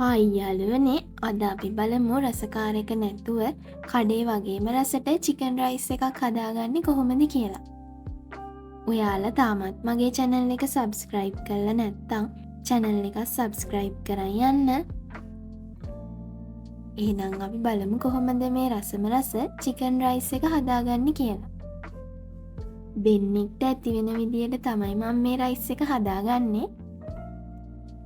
Hi යාළුවනේ අද අපි බලමු රසකාරක නැතුව කඩේ වගේම රසට චිකන් රයිස් එකක් හදාගන්නේ කොහොමද කියලා. ඔයාලා තාමත් මගේ channel එක subscribe කරලා නැත්නම් channel එක subscribe කරන් යන්න. එහෙනම් අපි බලමු කොහොමද මේ රසම රස චිකන් රයිස් එක හදාගන්නේ කියලා. දෙන්නෙක්ට ඇති වෙන විදියට තමයි මම මේ රයිස් එක හදාගන්නේ.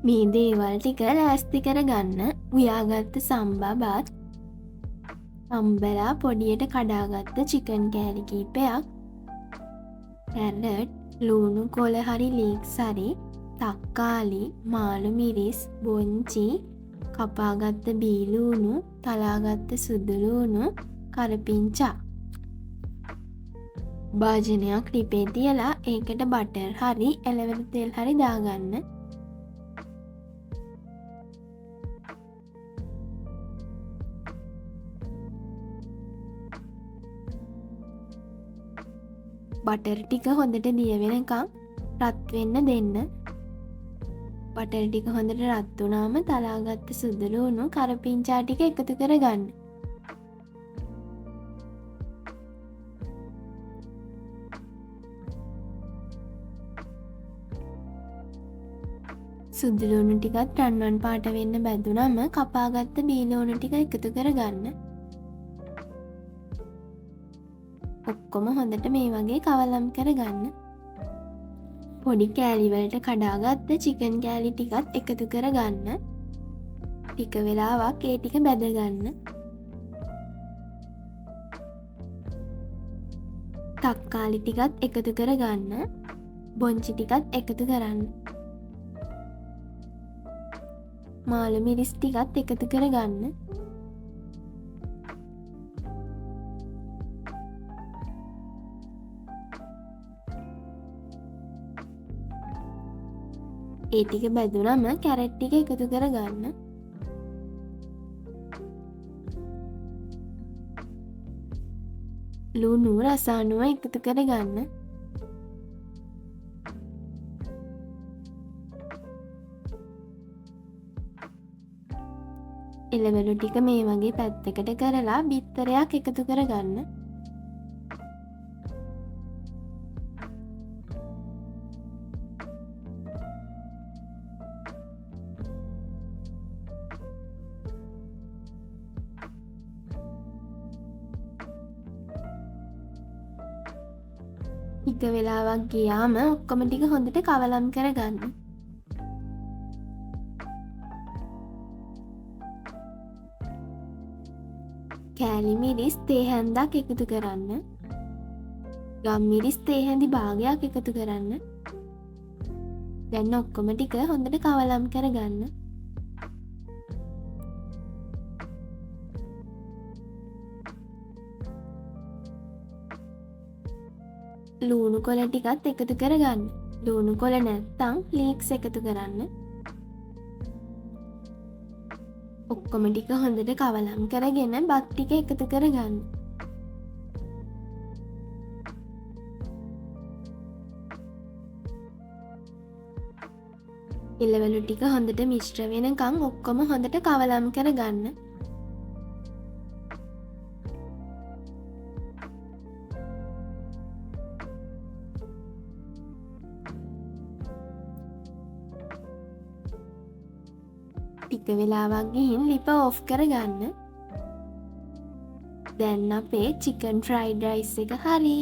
මේ දේවල් ටික ලෑස්ති කරගන්න උයාගත්ත සම්බා බත්, අම්බලා පොඩියට කඩාගත්ත චිකන් කෑලි කීපයක්, කැරට්, ලුණු කොළ හරි ලීක්ස් හරි, තක්කාලි, මාළු මිරිස්, බොංචි, කපාගත්ත බීලුණු, තලාගත්ත සුදු ලුණු, කරපිංචා. භාජනයක් ලිපේ තියලා ඒකට බටර් හරි එළවලු තෙල් හරි දාගන්න. බටර් ටික හොඳට දිය වෙනකම් රත් වෙන්න දෙන්න. බටර් ටික හොඳට රත් වුණාම තලාගත්ත සුදු ලුණු, කරපිංචා ටික එකතු කරගන්න. සුදු ලුණු ටිකත් රන්වන් පාට වෙන්න බැදුනම කපාගත්ත බීලුණු ටික එකතු කරගන්න. ඔක්කොම හොඳට මේ වගේ කවලම් කරගන්න. පොඩි කෑලි වලට කඩාගත්ත චිකන් කෑලි ටිකත් එකතු කරගන්න. ටික වෙලාවක් ඒ ටික බැදගන්න. තක්කාලි ටිකත් එකතු කරගන්න. බොංචි ටිකත් එකතු කරන්න. මාළු මිරිස් ටිකත් එකතු කරගන්න. ඒ ටික බැදුනම කැරට් ටික එකතු කරගන්න. ලුණු රස අනුව එකතු කරගන්න. එළවලු ටික මේ වගේ පැත්තකට කරලා බිත්තරයක් එකතු කරගන්න. ටික වෙලාවක් ගියාම ඔක්කොම ටික හොඳට කවලම් කරගන්න. කෑලි මිරිස් තේ හැන්දක් එකතු කරන්න. ගම් මිරිස් තේ හැඳි භාගයක් එකතු කරන්න. දැන් ඔක්කොම ටික හොඳට කවලම් කරගන්න. ලුණු කොළ ටිකත් එකතු කරගන්න. ලුණු කොළ නැත්තම් ලීක්ස් එකතු කරන්න. ඔක්කොම ටික හොඳට කවලම් කරගෙන බත් ටික එකතු කරගන්න. එළවලු ටික හොඳට මිශ්‍ර වෙනකම් ඔක්කොම හොඳට කවලම් කරගන්න. ටික වෙලාවක් ගිහින් ලිප ඔෆ් කරගන්න. දැන් අපේ චිකන් ෆ්‍රයිඩ් රයිස් එක හරි.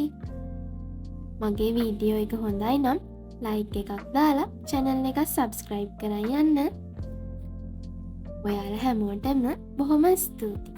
මගේ වීඩියෝ එක හොඳයි නම් ලයික් එකක් දාලා channel එක subscribe කරන් යන්න. ඔයාලා හැමෝටම බොහොම ස්තුතියි.